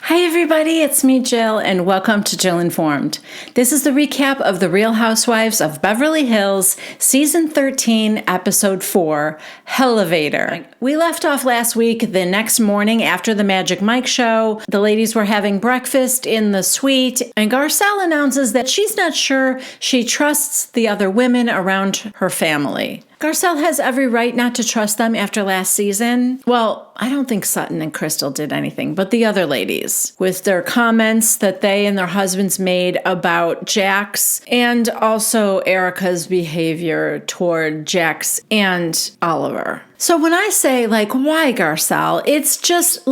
Hi everybody, it's me Jill and welcome to Jill Informed. This is the recap of The Real Housewives of Beverly Hills, Season 13, Episode 4, Hellevator. We left off last week the next morning after the Magic Mike show. The ladies were having breakfast in the suite and Garcel announces that she's not sure she trusts the other women around her family. Garcel has every right not to trust them after last season. Well, I don't think Sutton and Crystal did anything, but the other ladies, with their comments that they and their husbands made about Jax and also Erica's behavior toward Jax and Oliver. So when I say, why Garcel, it's just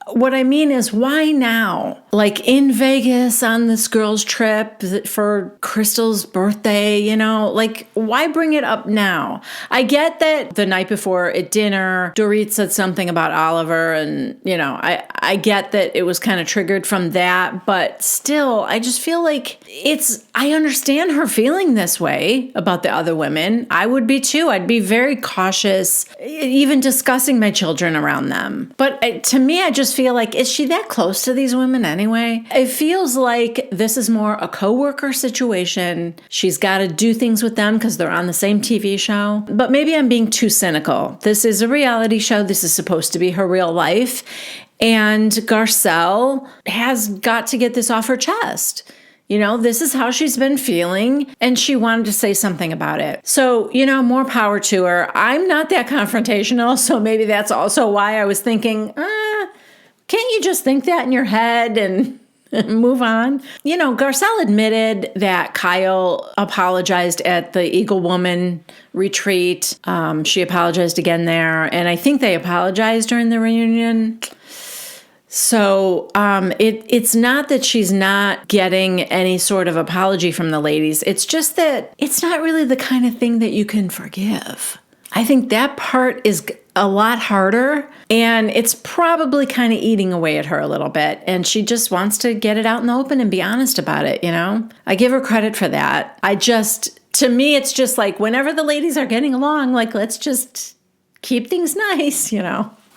what I mean is, why now? In Vegas on this girl's trip for Crystal's birthday, why bring it up now? I get that the night before at dinner, Dorit said something about Oliver and, I get that it was kind of triggered from that, but still, I just feel like I understand her feeling this way about the other women. I would be too. I'd be very cautious, even discussing my children around them. But to me, I just feel like, is she that close to these women anyway? It feels like this is more a coworker situation. She's got to do things with them because they're on the same TV show. But maybe I'm being too cynical. This is a reality show. This is supposed to be her real life. And Garcel has got to get this off her chest. This is how she's been feeling, and she wanted to say something about it. So, more power to her. I'm not that confrontational, so maybe that's also why I was thinking, can't you just think that in your head and move on? Garcel admitted that Kyle apologized at the Eagle Woman retreat. She apologized again there, and I think they apologized during the reunion. So it's not that she's not getting any sort of apology from the ladies. It's just that it's not really the kind of thing that you can forgive. I think that part is a lot harder, and it's probably kind of eating away at her a little bit, and she just wants to get it out in the open and be honest about it, I give her credit for that. To me, it's just whenever the ladies are getting along, let's just keep things nice,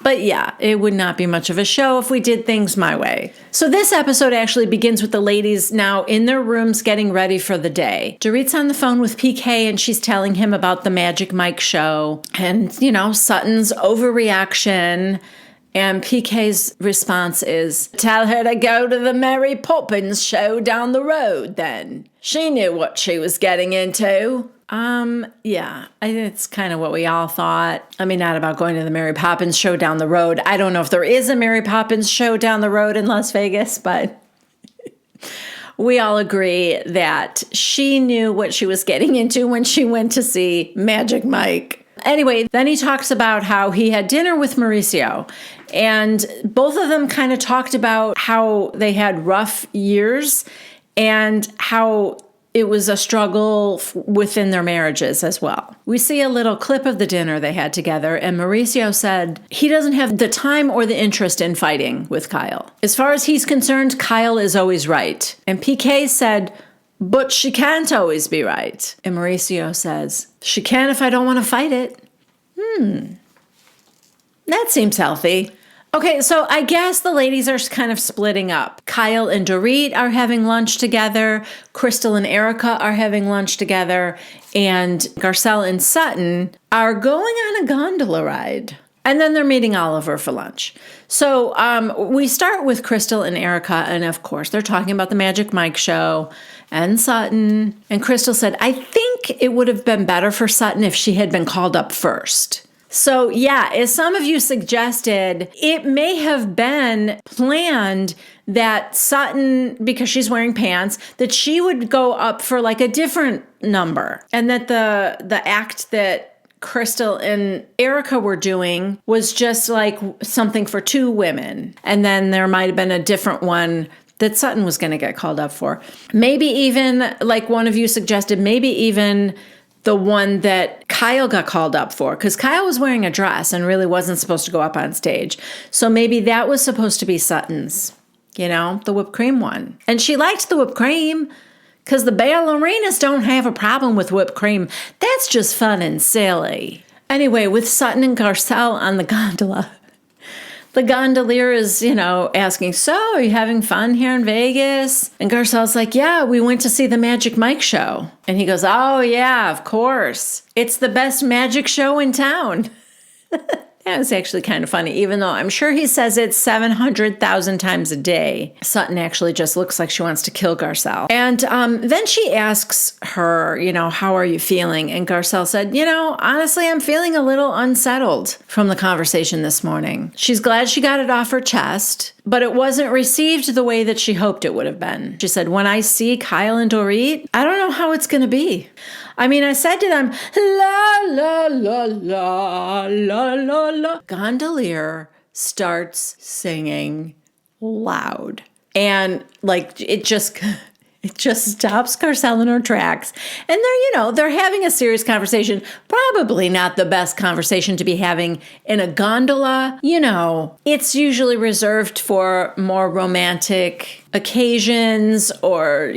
But yeah, it would not be much of a show if we did things my way. So this episode actually begins with the ladies now in their rooms getting ready for the day. Dorit's on the phone with PK and she's telling him about the Magic Mike show and, Sutton's overreaction. And PK's response is, tell her to go to the Mary Poppins show down the road then. She knew what she was getting into. Yeah, I think it's kind of what we all thought. I mean, not about going to the Mary Poppins show down the road. I don't know if there is a Mary Poppins show down the road in Las Vegas, but we all agree that she knew what she was getting into when she went to see Magic Mike. Anyway, then he talks about how he had dinner with Mauricio, and both of them kind of talked about how they had rough years and how it was a struggle within their marriages as well. We see a little clip of the dinner they had together, and Mauricio said he doesn't have the time or the interest in fighting with Kyle. As far as he's concerned, Kyle is always right. And PK said, but she can't always be right. And Mauricio says, she can if I don't want to fight it. That seems healthy. Okay, so I guess the ladies are kind of splitting up. Kyle and Dorit are having lunch together. Crystal and Erica are having lunch together. And Garcel and Sutton are going on a gondola ride. And then they're meeting Oliver for lunch. So we start with Crystal and Erica. And of course, they're talking about the Magic Mike show and Sutton. And Crystal said, I think it would have been better for Sutton if she had been called up first. So yeah, as some of you suggested, it may have been planned that Sutton, because she's wearing pants, that she would go up for a different number. And that the act that Crystal and Erica were doing was just something for two women. And then there might have been a different one that Sutton was going to get called up for. Maybe even, one of you suggested, maybe even the one that Kyle got called up for, because Kyle was wearing a dress and really wasn't supposed to go up on stage. So maybe that was supposed to be Sutton's, the whipped cream one. And she liked the whipped cream because the ballerinas don't have a problem with whipped cream. That's just fun and silly. Anyway, with Sutton and Garcel on the gondola, The gondolier is, asking, so are you having fun here in Vegas? And Garcel's like, yeah, we went to see the Magic Mike show. And he goes, oh yeah, of course. It's the best magic show in town. That was actually kind of funny, even though I'm sure he says it 700,000 times a day. Sutton actually just looks like she wants to kill Garcel. And then she asks her, how are you feeling? And Garcel said, honestly, I'm feeling a little unsettled from the conversation this morning. She's glad she got it off her chest, but it wasn't received the way that she hoped it would have been. She said, when I see Kyle and Dorit, I don't know how it's going to be. I said to them, la, la, la, la, la, la, la. Gondolier starts singing loud. And it just stops Garcel in her tracks. And they're having a serious conversation. Probably not the best conversation to be having in a gondola. It's usually reserved for more romantic occasions or,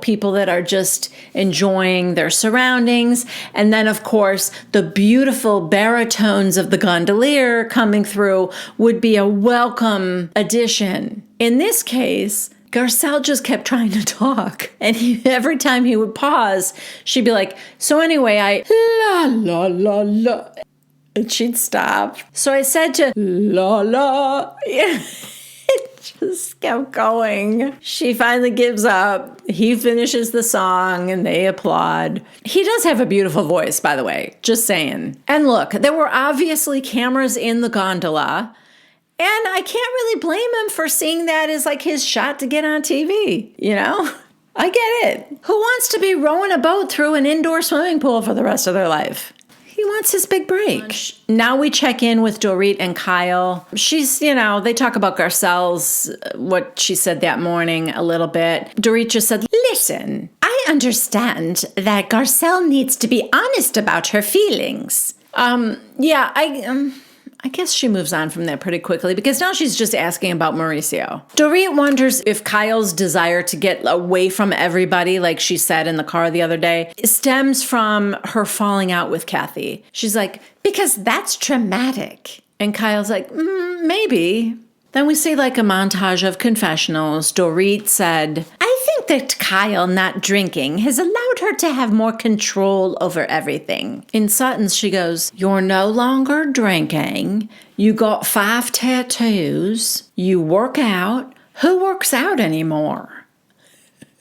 people that are just enjoying their surroundings. And then, of course, the beautiful baritones of the gondolier coming through would be a welcome addition. In this case, Garcel just kept trying to talk. And every time he would pause, she'd be like, so anyway, la, la, la, la. And she'd stop. So I said to la, la. It just kept going. She finally gives up. He finishes the song and they applaud. He does have a beautiful voice, by the way. Just saying. And look, there were obviously cameras in the gondola. And I can't really blame him for seeing that as his shot to get on TV, I get it. Who wants to be rowing a boat through an indoor swimming pool for the rest of their life? He wants his big break. Now we check in with Dorit and Kyle. She's, they talk about Garcel's, what she said that morning a little bit. Dorit just said, listen, I understand that Garcel needs to be honest about her feelings. I guess she moves on from that pretty quickly because now she's just asking about Mauricio. Dorit wonders if Kyle's desire to get away from everybody, like she said in the car the other day, stems from her falling out with Kathy. She's like, because that's traumatic. And Kyle's like, maybe. Then we see a montage of confessionals. Dorit said, I think that Kyle not drinking has allowed her to have more control over everything. In Sutton's, she goes, you're no longer drinking. You got 5 tattoos. You work out. Who works out anymore?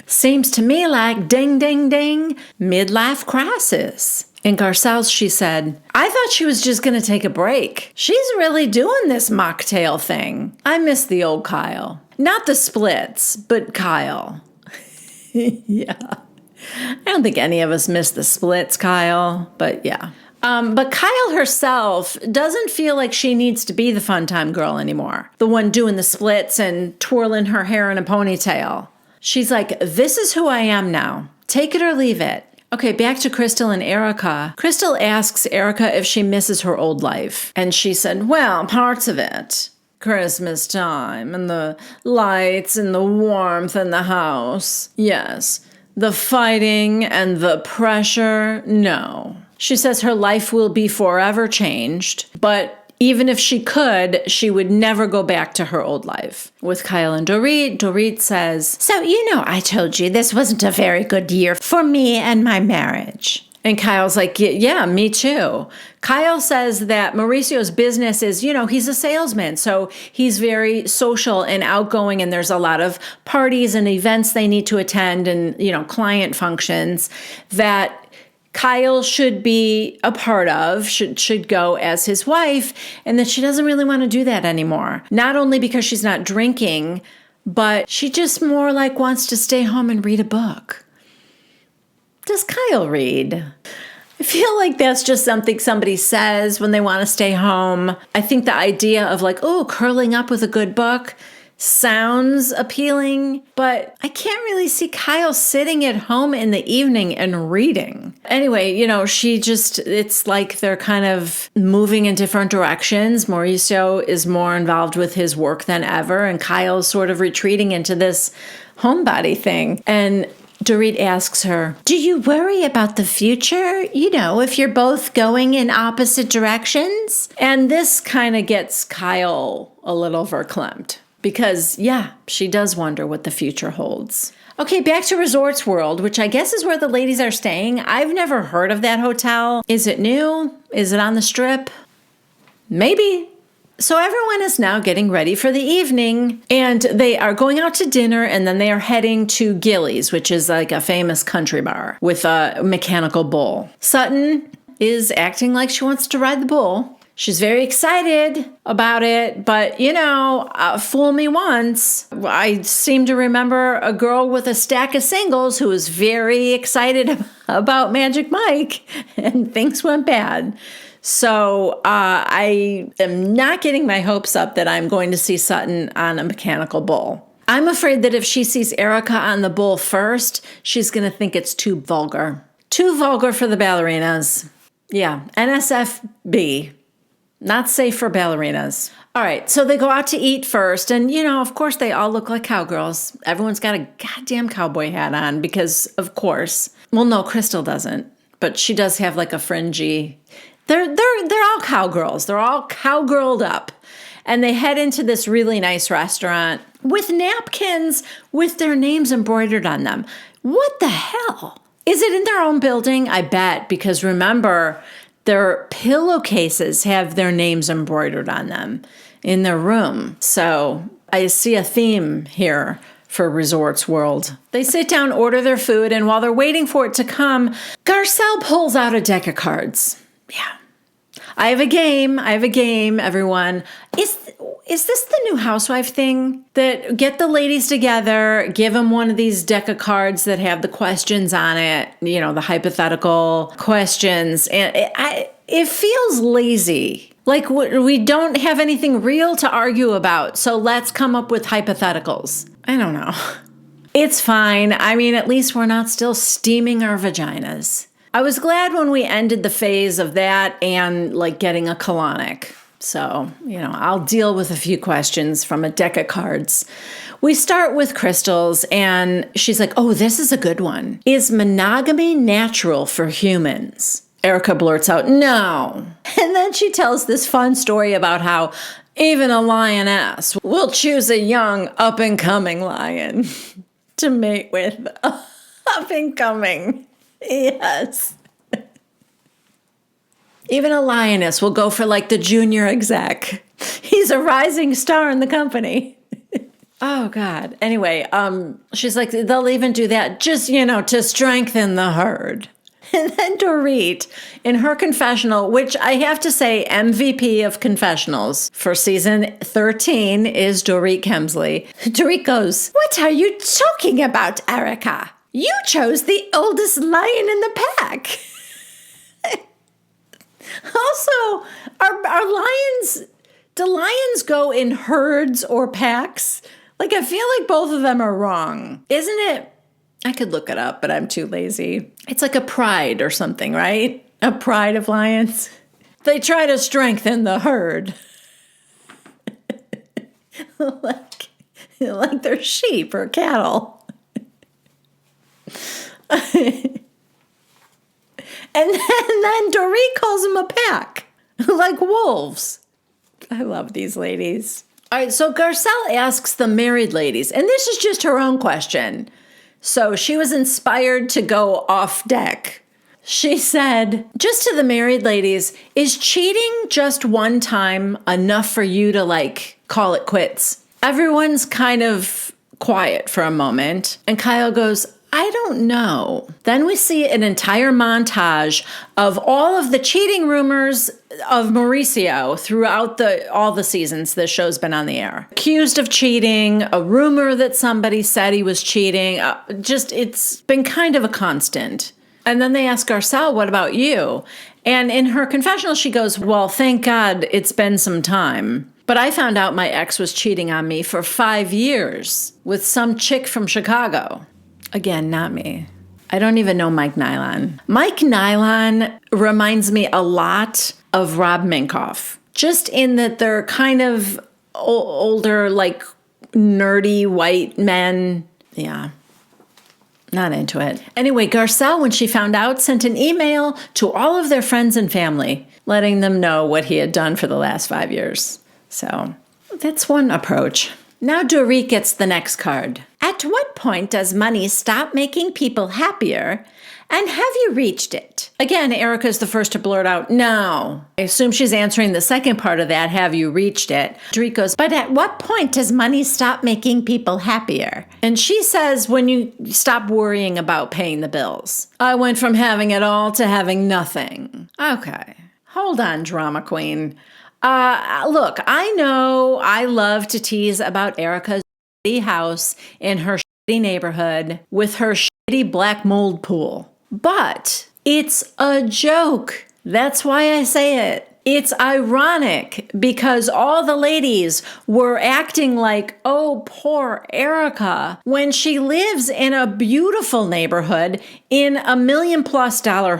Seems to me like ding, ding, ding, midlife crisis. In Garcel's, she said, I thought she was just going to take a break. She's really doing this mocktail thing. I miss the old Kyle. Not the splits, but Kyle. Yeah. I don't think any of us miss the splits, Kyle, but yeah. But Kyle herself doesn't feel like she needs to be the fun time girl anymore. The one doing the splits and twirling her hair in a ponytail. She's like, this is who I am now. Take it or leave it. Okay, back to Crystal and Erica. Crystal asks Erica if she misses her old life. And she said, well, parts of it. Christmas time and the lights and the warmth in the house. Yes. The fighting and the pressure, no. She says her life will be forever changed, but even if she could, she would never go back to her old life. With Kyle and Dorit says, so I told you this wasn't a very good year for me and my marriage. And Kyle's like, yeah, me too. Kyle says that Mauricio's business is, he's a salesman. So he's very social and outgoing, and there's a lot of parties and events they need to attend and, client functions that Kyle should be a part of, should go as his wife, and that she doesn't really want to do that anymore. Not only because she's not drinking, but she just more wants to stay home and read a book. Does Kyle read? I feel like that's just something somebody says when they want to stay home. I think the idea of curling up with a good book sounds appealing, but I can't really see Kyle sitting at home in the evening and reading. Anyway, it's like they're kind of moving in different directions. Mauricio is more involved with his work than ever, and Kyle's sort of retreating into this homebody thing. And Dorit asks her, do you worry about the future? You know, if you're both going in opposite directions? And this kind of gets Kyle a little verklempt because, yeah, she does wonder what the future holds. Okay, back to Resorts World, which I guess is where the ladies are staying. I've never heard of that hotel. Is it new? Is it on the Strip? Maybe. So everyone is now getting ready for the evening, and they are going out to dinner, and then they are heading to Gillies, which is like a famous country bar with a mechanical bull. Sutton is acting like she wants to ride the bull. She's very excited about it, but, you know, fool me once. I seem to remember a girl with a stack of singles who was very excited about Magic Mike, and things went bad. So I am not getting my hopes up that I'm going to see Sutton on a mechanical bull. I'm afraid that if she sees Erica on the bull first, she's going to think it's too vulgar. Too vulgar for the ballerinas. Yeah, NSFB. Not safe for ballerinas. All right, so they go out to eat first. And, you know, of course, they all look like cowgirls. Everyone's got a goddamn cowboy hat on because, of course. Well, no, Crystal doesn't. But she does have like a fringy... They're all cowgirls. They're all cowgirled up. And they head into this really nice restaurant with napkins with their names embroidered on them. What the hell? Is it in their own building? I bet, because remember, their pillowcases have their names embroidered on them in their room. So I see a theme here for Resorts World. They sit down, order their food, and while they're waiting for it to come, Garcel pulls out a deck of cards. Yeah. I have a game, everyone. Is this the new housewife thing? That get the ladies together, give them one of these deck of cards that have the questions on it, you know, the hypothetical questions. And it feels lazy. Like we don't have anything real to argue about, so let's come up with hypotheticals. I don't know. It's fine. I mean, at least we're not still steaming our vaginas. I was glad when we ended the phase of that and like getting a colonic. So, you know, I'll deal with a few questions from a deck of cards. We start with Crystal's and she's like, oh, this is a good one. Is monogamy natural for humans? Erica blurts out, no. And then she tells this fun story about how even a lioness will choose a young up-and-coming lion to mate with. Up-and-coming. Yes. Even a lioness will go for like the junior exec. He's a rising star in the company. Oh, God. Anyway, she's like, they'll even do that just, you know, to strengthen the herd. And then Dorit, in her confessional, which I have to say, MVP of confessionals for season 13 is Dorit Kemsley. Dorit goes, what are you talking about, Erica? You chose the oldest lion in the pack. Also, are lions, do lions go in herds or packs? Like, I feel like both of them are wrong. Isn't it? I could look it up, but I'm too lazy. It's like a pride or something, right? A pride of lions. They try to strengthen the herd. like they're sheep or cattle. And then Dorit calls them a pack, like wolves. I love these ladies. All right, so Garcel asks the married ladies, and this is just her own question. So she was inspired to go off deck. She said, just to the married ladies, is cheating just one time enough for you to like call it quits? Everyone's kind of quiet for a moment, and Kyle goes, I don't know. Then we see an entire montage of all of the cheating rumors of Mauricio throughout all the seasons the show's been on the air. Accused of cheating, a rumor that somebody said he was cheating. It's been kind of a constant. And then they ask Garcel, what about you? And in her confessional, she goes, well, thank God it's been some time. But I found out my ex was cheating on me for 5 years with some chick from Chicago. Again, not me. I don't even know Mike Nylon. Mike Nylon reminds me a lot of Rob Minkoff, just in that they're kind of older, like nerdy white men. Yeah. Not into it. Anyway, Garcel, when she found out, sent an email to all of their friends and family, letting them know what he had done for the last 5 years. So that's one approach. Now Dorit gets the next card. At what point does money stop making people happier? And have you reached it? Again, Erica's the first to blurt out, no. I assume she's answering the second part of that, have you reached it? Dorit goes, but at what point does money stop making people happier? And she says, when you stop worrying about paying the bills. I went from having it all to having nothing. Okay, hold on, drama queen. Look, I know I love to tease about Erica's shitty house in her shitty neighborhood with her shitty black mold pool. But it's a joke. That's why I say it. It's ironic because all the ladies were acting like, oh, poor Erica, when she lives in a beautiful neighborhood in $1 million+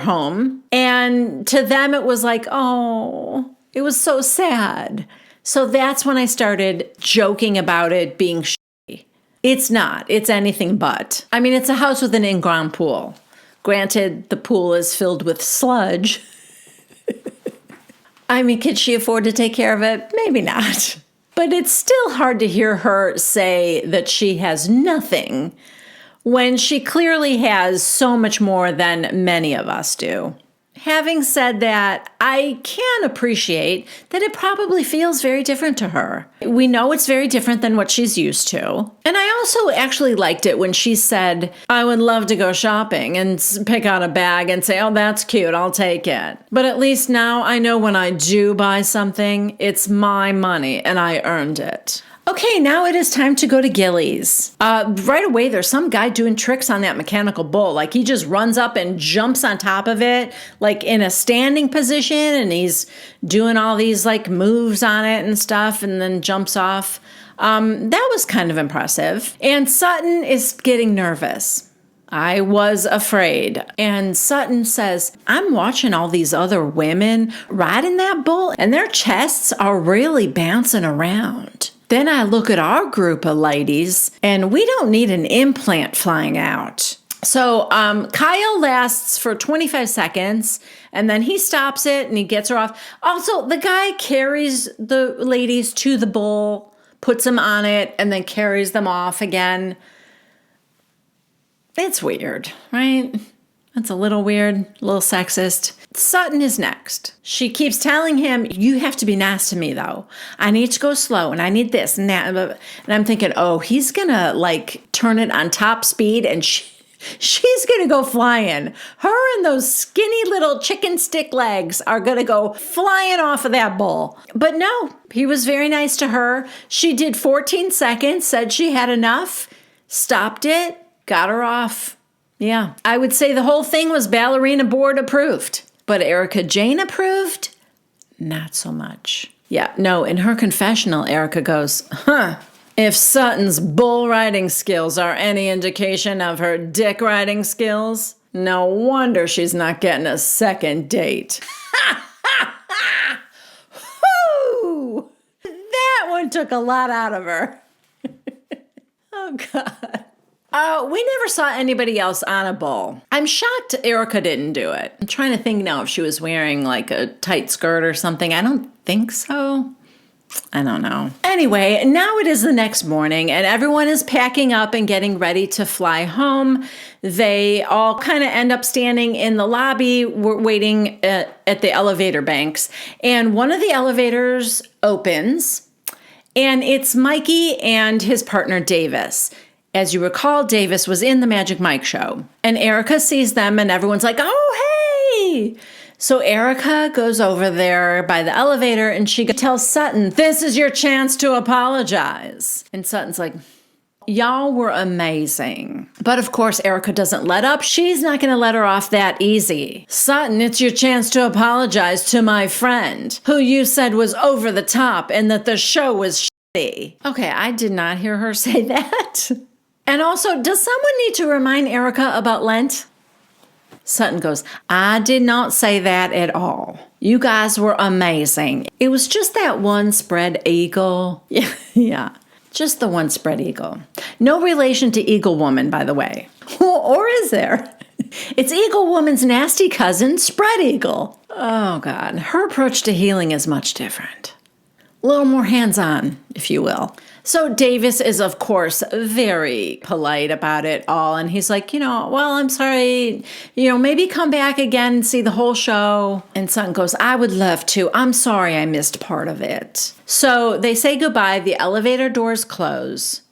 home. And to them, it was like, oh, it was so sad. So that's when I started joking about it being shitty. It's not. It's anything but. I mean, it's a house with an in-ground pool. Granted, the pool is filled with sludge. I mean, could she afford to take care of it? Maybe not. But it's still hard to hear her say that she has nothing when she clearly has so much more than many of us do. Having said that, I can appreciate that it probably feels very different to her. We know it's very different than what she's used to. And I also actually liked it when she said, I would love to go shopping and pick out a bag and say, oh, that's cute, I'll take it. But at least now I know when I do buy something, it's my money and I earned it. Okay, now it is time to go to Gillies. Right away, there's some guy doing tricks on that mechanical bull. Like he just runs up and jumps on top of it, like in a standing position, and he's doing all these like moves on it and stuff, and then jumps off. That was kind of impressive. And Sutton is getting nervous. I was afraid. And Sutton says, I'm watching all these other women riding that bull, and their chests are really bouncing around. Then I look at our group of ladies, and we don't need an implant flying out. So Kyle lasts for 25 seconds, and then he stops it, and he gets her off. Also, the guy carries the ladies to the bull, puts them on it, and then carries them off again. It's weird, right? That's a little weird, a little sexist. Sutton is next. She keeps telling him, you have to be nice to me, though. I need to go slow, and I need this and that. And I'm thinking, oh, he's going to, like, turn it on top speed, and she's going to go flying. Her and those skinny little chicken stick legs are going to go flying off of that bull. But no, he was very nice to her. She did 14 seconds, said she had enough, stopped it, got her off. Yeah, I would say the whole thing was ballerina board approved. But Erica Jane approved? Not so much. Yeah, no, in her confessional, Erica goes, if Sutton's bull riding skills are any indication of her dick riding skills, no wonder she's not getting a second date. Whew! That one took a lot out of her. Oh, God. We never saw anybody else on a bull. I'm shocked Erica didn't do it. I'm trying to think now if she was wearing like a tight skirt or something. I don't think so. I don't know. Anyway, now it is the next morning and everyone is packing up and getting ready to fly home. They all kind of end up standing in the lobby, waiting at the elevator banks. And one of the elevators opens and it's Mikey and his partner Davis. As you recall, Davis was in the Magic Mike show. And Erica sees them and everyone's like, oh, hey! So Erica goes over there by the elevator and she tells Sutton, this is your chance to apologize. And Sutton's like, y'all were amazing. But of course, Erica doesn't let up. She's not going to let her off that easy. Sutton, it's your chance to apologize to my friend, who you said was over the top and that the show was shitty. Okay, I did not hear her say that. And also, does someone need to remind Erica about Lent? Sutton goes, I did not say that at all. You guys were amazing. It was just that one spread eagle. Yeah, just the one spread eagle. No relation to Eagle Woman, by the way. Or is there? It's Eagle Woman's nasty cousin, Spread Eagle. Oh, God. Her approach to healing is much different. A little more hands-on, if you will. So Davis is, of course, very polite about it all. And he's like, well, I'm sorry, maybe come back again and see the whole show. And Sutton goes, I would love to. I'm sorry I missed part of it. So they say goodbye. The elevator doors close.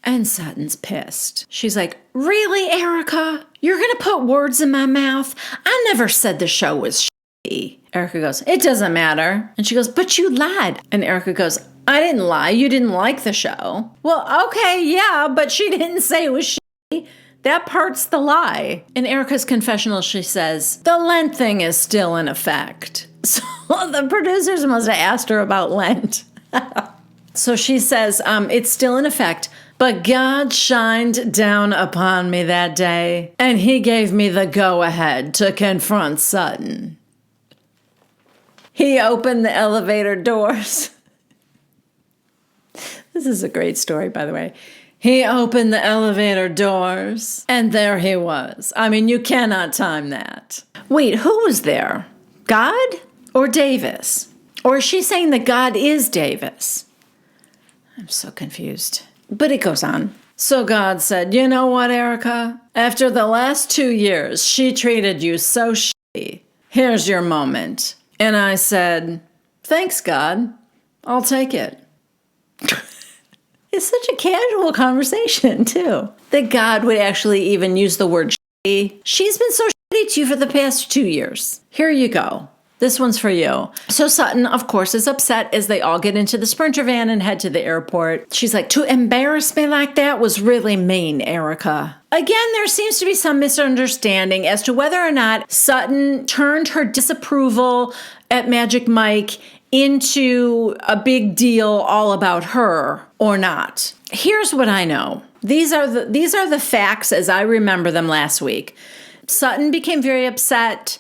And Sutton's pissed. She's like, really, Erica? You're going to put words in my mouth? I never said the show was shitty. Erica goes, it doesn't matter. And she goes, but you lied. And Erica goes, I didn't lie. You didn't like the show. Well, okay, yeah, but she didn't say it was shitty. That part's the lie. In Erica's confessional, she says, the Lent thing is still in effect. So the producers must have asked her about Lent. So she says, it's still in effect. But God shined down upon me that day, and he gave me the go-ahead to confront Sutton. He opened the elevator doors. This is a great story, by the way. He opened the elevator doors, and there he was. I mean, you cannot time that. Wait, who was there? God or Davis? Or is she saying that God is Davis? I'm so confused. But it goes on. So God said, you know what, Erica? After the last 2 years, she treated you so shitty. Here's your moment. And I said, thanks, God. I'll take it. It's such a casual conversation, too. That God would actually even use the word shitty. She's been so shitty to you for the past 2 years. Here you go. This one's for you. So Sutton, of course, is upset as they all get into the Sprinter van and head to the airport. She's like, to embarrass me like that was really mean, Erica. Again, there seems to be some misunderstanding as to whether or not Sutton turned her disapproval at Magic Mike into a big deal all about her or not. Here's what I know. These are the facts as I remember them last week. Sutton became very upset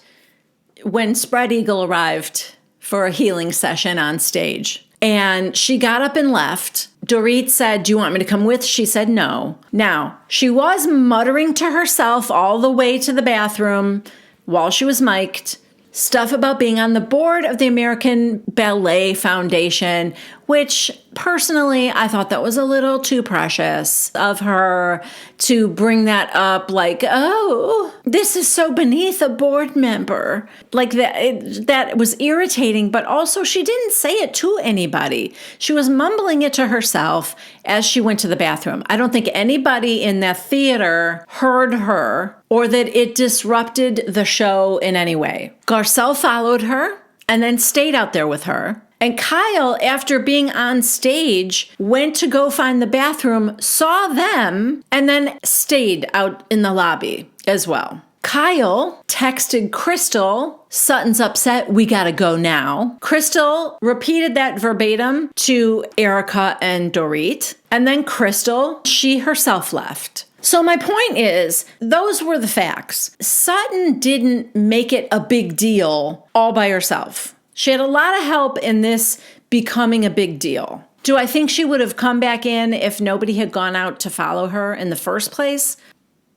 when Spread Eagle arrived for a healing session on stage. And she got up and left. Dorit said, do you want me to come with? She said no. Now, she was muttering to herself all the way to the bathroom while she was mic'd stuff about being on the board of the American Ballet Foundation, which personally I thought that was a little too precious of her to bring that up like, oh, this is so beneath a board member. Like that was irritating, but also she didn't say it to anybody. She was mumbling it to herself as she went to the bathroom. I don't think anybody in that theater heard her or that it disrupted the show in any way. Garcel followed her and then stayed out there with her. And Kyle, after being on stage, went to go find the bathroom, saw them, and then stayed out in the lobby as well. Kyle texted Crystal, Sutton's upset, we gotta go now. Crystal repeated that verbatim to Erica and Dorit. And then Crystal, she herself left. So my point is, those were the facts. Sutton didn't make it a big deal all by herself. She had a lot of help in this becoming a big deal. Do I think she would have come back in if nobody had gone out to follow her in the first place?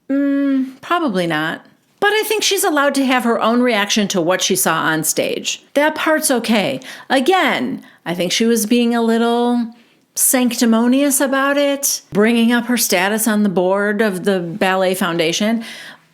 Probably not. But I think she's allowed to have her own reaction to what she saw on stage. That part's okay. Again, I think she was being a little sanctimonious about it, bringing up her status on the board of the Ballet Foundation.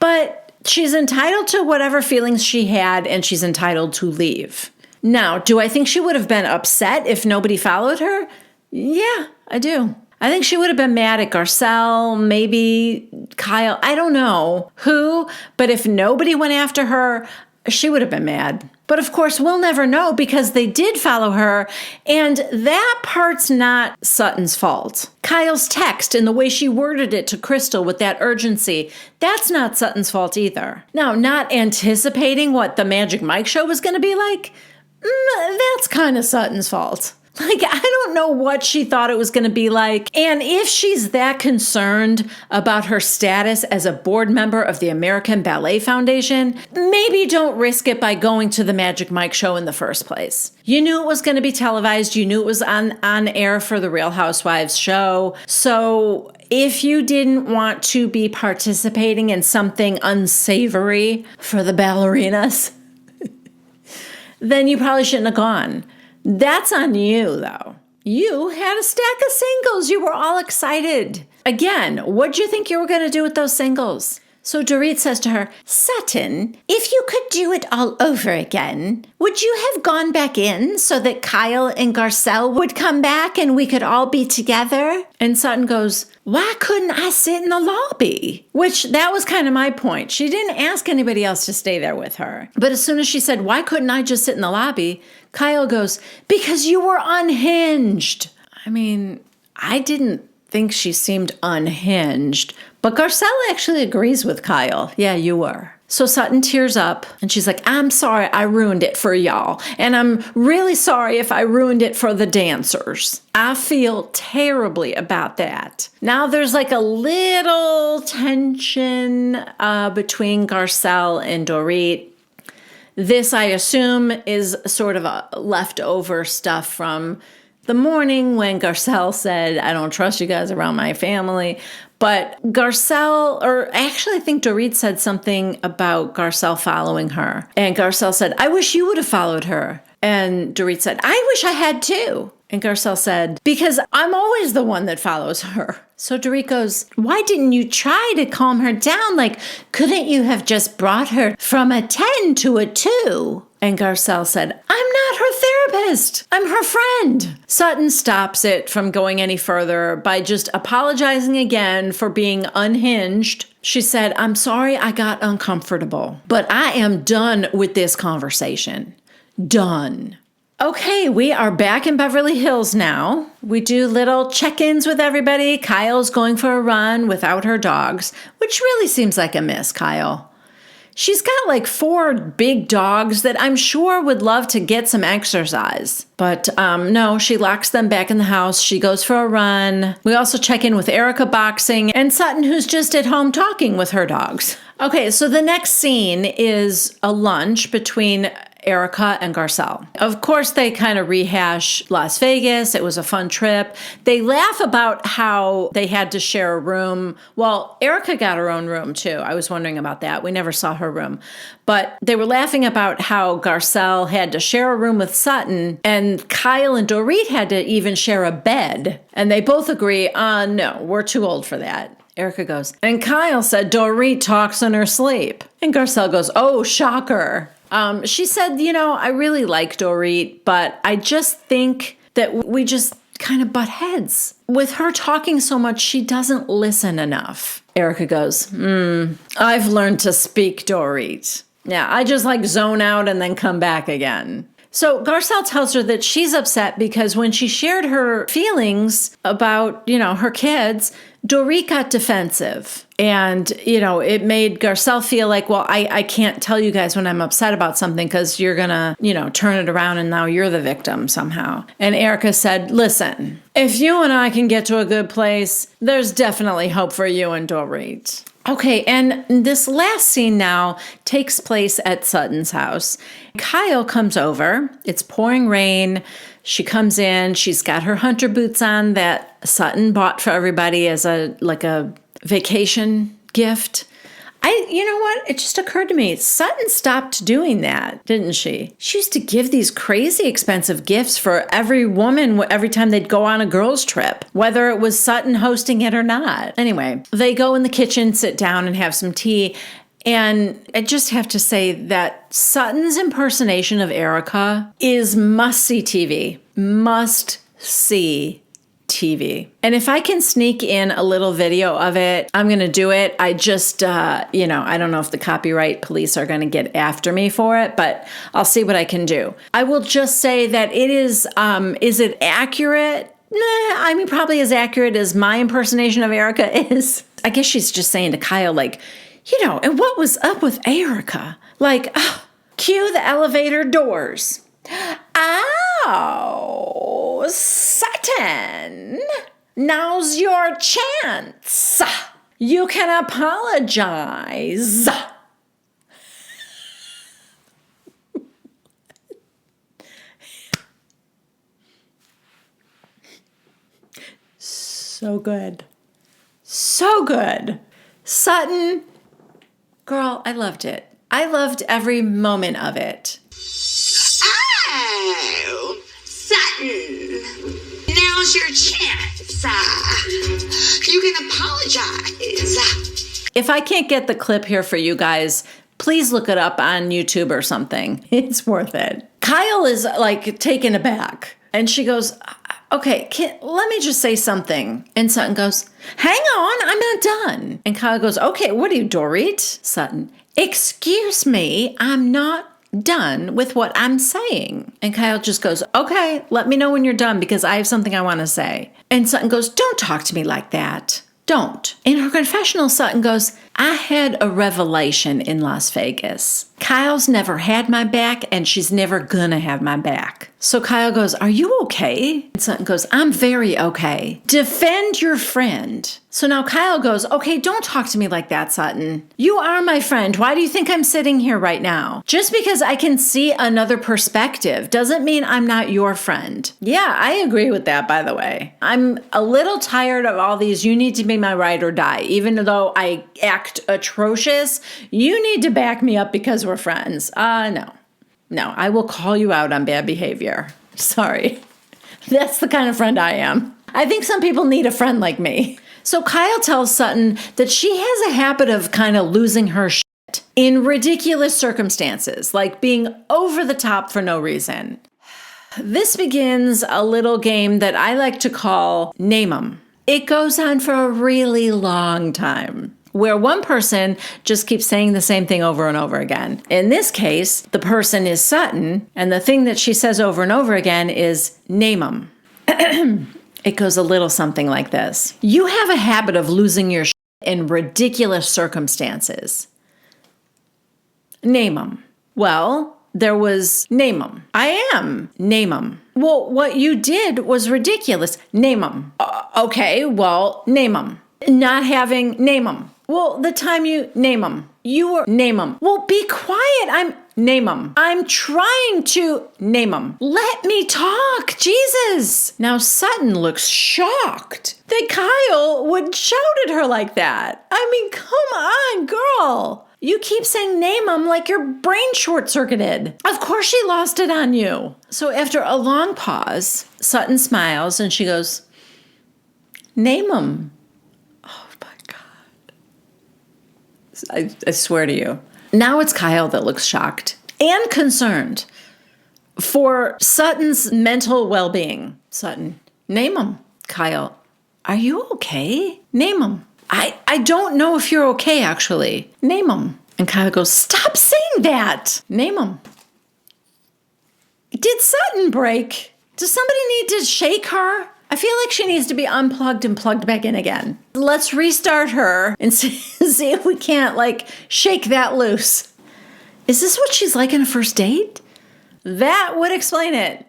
But she's entitled to whatever feelings she had, and she's entitled to leave. Now, do I think she would have been upset if nobody followed her? Yeah, I do. I think she would have been mad at Garcel, maybe Kyle, I don't know who, but if nobody went after her, she would have been mad. But of course, we'll never know because they did follow her, and that part's not Sutton's fault. Kyle's text and the way she worded it to Crystal with that urgency, that's not Sutton's fault either. Now, not anticipating what the Magic Mike show was going to be like, that's kind of Sutton's fault. Like, I don't know what she thought it was going to be like. And if she's that concerned about her status as a board member of the American Ballet Foundation, maybe don't risk it by going to the Magic Mike show in the first place. You knew it was going to be televised. You knew it was on air for the Real Housewives show. So if you didn't want to be participating in something unsavory for the ballerinas, then you probably shouldn't have gone. That's on you, though. You had a stack of singles. You were all excited. Again, what'd you think you were going to do with those singles? So Dorit says to her, Sutton, if you could do it all over again, would you have gone back in so that Kyle and Garcel would come back and we could all be together? And Sutton goes, why couldn't I sit in the lobby? Which, that was kind of my point. She didn't ask anybody else to stay there with her. But as soon as she said, why couldn't I just sit in the lobby? Kyle goes, because you were unhinged. I mean, I didn't think she seemed unhinged, but Garcel actually agrees with Kyle. Yeah, you were. So Sutton tears up and she's like, I'm sorry I ruined it for y'all. And I'm really sorry if I ruined it for the dancers. I feel terribly about that. Now there's like a little tension between Garcel and Dorit. This, I assume, is sort of a leftover stuff from the morning when Garcel said, I don't trust you guys around my family. But Garcel, or actually I think Dorit said something about Garcel following her. And Garcel said, I wish you would have followed her. And Dorit said, I wish I had too. And Garcel said, because I'm always the one that follows her. So Dorit goes, why didn't you try to calm her down? Like, couldn't you have just brought her from a 10 to a 2? And Garcel said, I'm not her therapist. I'm her friend. Sutton stops it from going any further by just apologizing again for being unhinged. She said, I'm sorry I got uncomfortable, but I am done with this conversation. Done. Okay, we are back in Beverly Hills now. We do little check-ins with everybody. Kyle's going for a run without her dogs, which really seems like a miss, Kyle. She's got like 4 big dogs that I'm sure would love to get some exercise. But no, she locks them back in the house. She goes for a run. We also check in with Erica boxing and Sutton, who's just at home talking with her dogs. Okay, so the next scene is a lunch between Erica and Garcel. Of course, they kind of rehash Las Vegas. It was a fun trip. They laugh about how they had to share a room. Well, Erica got her own room too. I was wondering about that. We never saw her room. But they were laughing about how Garcel had to share a room with Sutton and Kyle and Dorit had to even share a bed. And they both agree, no, we're too old for that. Erica goes, and Kyle said Dorit talks in her sleep. And Garcel goes, oh, shocker. She said, I really like Dorit, but I just think that we just kind of butt heads. With her talking so much, she doesn't listen enough. Erica goes, I've learned to speak Dorit. Yeah, I just like zone out and then come back again. So Garcel tells her that she's upset because when she shared her feelings about, her kids, Dorit got defensive. And, it made Garcel feel like, well, I can't tell you guys when I'm upset about something because you're going to, turn it around and now you're the victim somehow. And Erica said, listen, if you and I can get to a good place, there's definitely hope for you and Dorit. Okay, and this last scene now takes place at Sutton's house. Kyle comes over. It's pouring rain. She comes in. She's got her hunter boots on that Sutton bought for everybody as a vacation gift. You know what? It just occurred to me. Sutton stopped doing that, didn't she? She used to give these crazy expensive gifts for every woman every time they'd go on a girls' trip, whether it was Sutton hosting it or not. Anyway, they go in the kitchen, sit down, and have some tea. And I just have to say that Sutton's impersonation of Erica is must-see TV. Must-see TV. And if I can sneak in a little video of it, I'm going to do it. I just, I don't know if the copyright police are going to get after me for it, but I'll see what I can do. I will just say that it is it accurate? Nah, probably as accurate as my impersonation of Erica is. I guess she's just saying to Kyle, and what was up with Erica? Cue the elevator doors. Ow! Sutton, now's your chance. You can apologize. So good. So good. Sutton, girl, I loved it. I loved every moment of it. Oh, Sutton, now's your chance. You can apologize. If I can't get the clip here for you guys, please look it up on YouTube or something. It's worth it. Kyle is like taken aback and she goes, okay, let me just say something. And Sutton goes, hang on, I'm not done. And Kyle goes, okay, what are you, Dorit? Sutton, excuse me, I'm not done with what I'm saying. And Kyle just goes, okay, let me know when you're done because I have something I want to say. And Sutton goes, don't talk to me like that. Don't. In her confessional, Sutton goes, I had a revelation in Las Vegas. Kyle's never had my back and she's never gonna have my back. So Kyle goes, are you okay? And Sutton goes, I'm very okay. Defend your friend. So now Kyle goes, okay, don't talk to me like that, Sutton. You are my friend. Why do you think I'm sitting here right now? Just because I can see another perspective doesn't mean I'm not your friend. Yeah, I agree with that, by the way. I'm a little tired of all these, you need to be my ride or die. Even though I act atrocious, you need to back me up because we're friends. No, I will call you out on bad behavior. Sorry. That's the kind of friend I am. I think some people need a friend like me. So Kyle tells Sutton that she has a habit of kind of losing her shit in ridiculous circumstances, like being over the top for no reason. This begins a little game that I like to call Name 'em. It goes on for a really long time, where one person just keeps saying the same thing over and over again. In this case, the person is Sutton, and the thing that she says over and over again is name 'em. It goes a little something like this. You have a habit of losing your shit in ridiculous circumstances. Name 'em. Well, there was name 'em. I am name 'em. Well, what you did was ridiculous. Name 'em. Okay, well, name 'em. Not having name 'em. Well, the time you name 'em. You were name 'em. Well, be quiet. I'm name 'em. I'm trying to name 'em. Let me talk. Jesus. Now Sutton looks shocked that Kyle would shout at her like that. I mean, come on, girl. You keep saying name 'em like your brain short-circuited. Of course she lost it on you. So after a long pause, Sutton smiles and she goes, name 'em. I swear to you. Now it's Kyle that looks shocked and concerned for Sutton's mental well-being. Sutton, name 'em. Kyle, are you okay? Name 'em. I don't know if you're okay, actually. Name 'em. And Kyle goes, stop saying that. Name 'em. Did Sutton break? Does somebody need to shake her? I feel like she needs to be unplugged and plugged back in again. Let's restart her and see if we can't, shake that loose. Is this what she's like on a first date? That would explain it.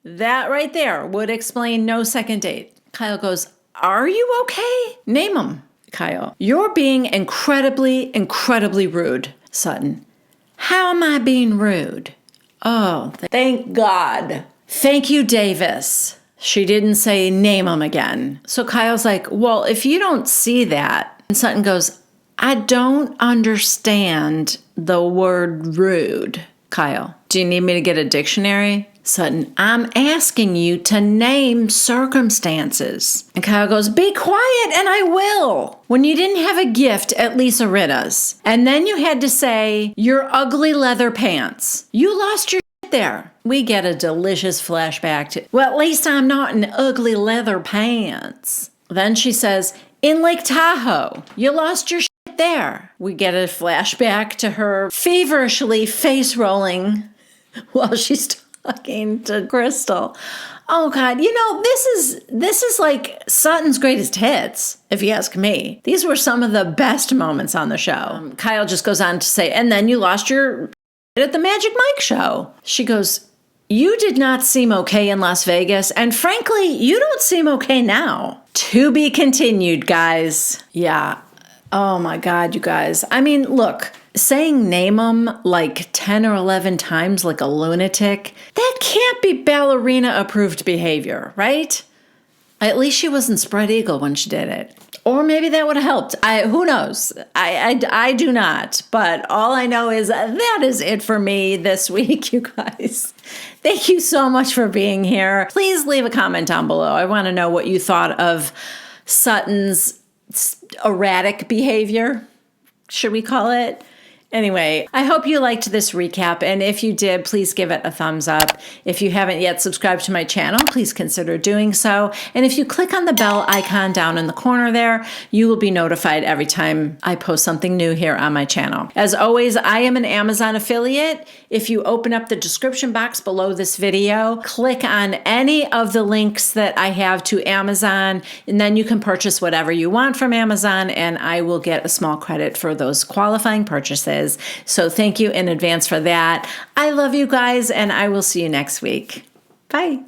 That right there would explain no second date. Kyle goes, are you okay? Name 'em. Kyle, you're being incredibly, incredibly rude. Sutton, how am I being rude? Oh, thank God. Thank you, Davis. She didn't say name 'em again. So Kyle's like, well, if you don't see that. And Sutton goes, I don't understand the word rude. Kyle, do you need me to get a dictionary? Sutton, I'm asking you to name circumstances. And Kyle goes, be quiet and I will. When you didn't have a gift at Lisa Ritta's, and then you had to say your ugly leather pants. You lost your there. We get a delicious flashback to, well, at least I'm not in ugly leather pants. Then she says, in Lake Tahoe, you lost your shit there. We get a flashback to her feverishly face rolling while she's talking to Crystal. Oh God, this is like Sutton's greatest hits, if you ask me. These were some of the best moments on the show. Kyle just goes on to say, and then you lost your at the Magic Mike show. She goes, You did not seem okay in Las Vegas, and frankly, you don't seem okay now. To be continued, guys. Yeah. Oh my God, you guys. I mean, look, saying name 'em like 10 or 11 times like a lunatic, that can't be ballerina approved behavior, right? At least she wasn't spread eagle when she did it. Or maybe that would have helped. Who knows? I do not. But all I know is that is it for me this week, you guys. Thank you so much for being here. Please leave a comment down below. I want to know what you thought of Sutton's erratic behavior, should we call it? Anyway, I hope you liked this recap, and if you did, please give it a thumbs up. If you haven't yet subscribed to my channel, please consider doing so. And if you click on the bell icon down in the corner there, you will be notified every time I post something new here on my channel. As always, I am an Amazon affiliate. If you open up the description box below this video, click on any of the links that I have to Amazon, and then you can purchase whatever you want from Amazon, and I will get a small credit for those qualifying purchases. So thank you in advance for that. I love you guys, and I will see you next week. Bye.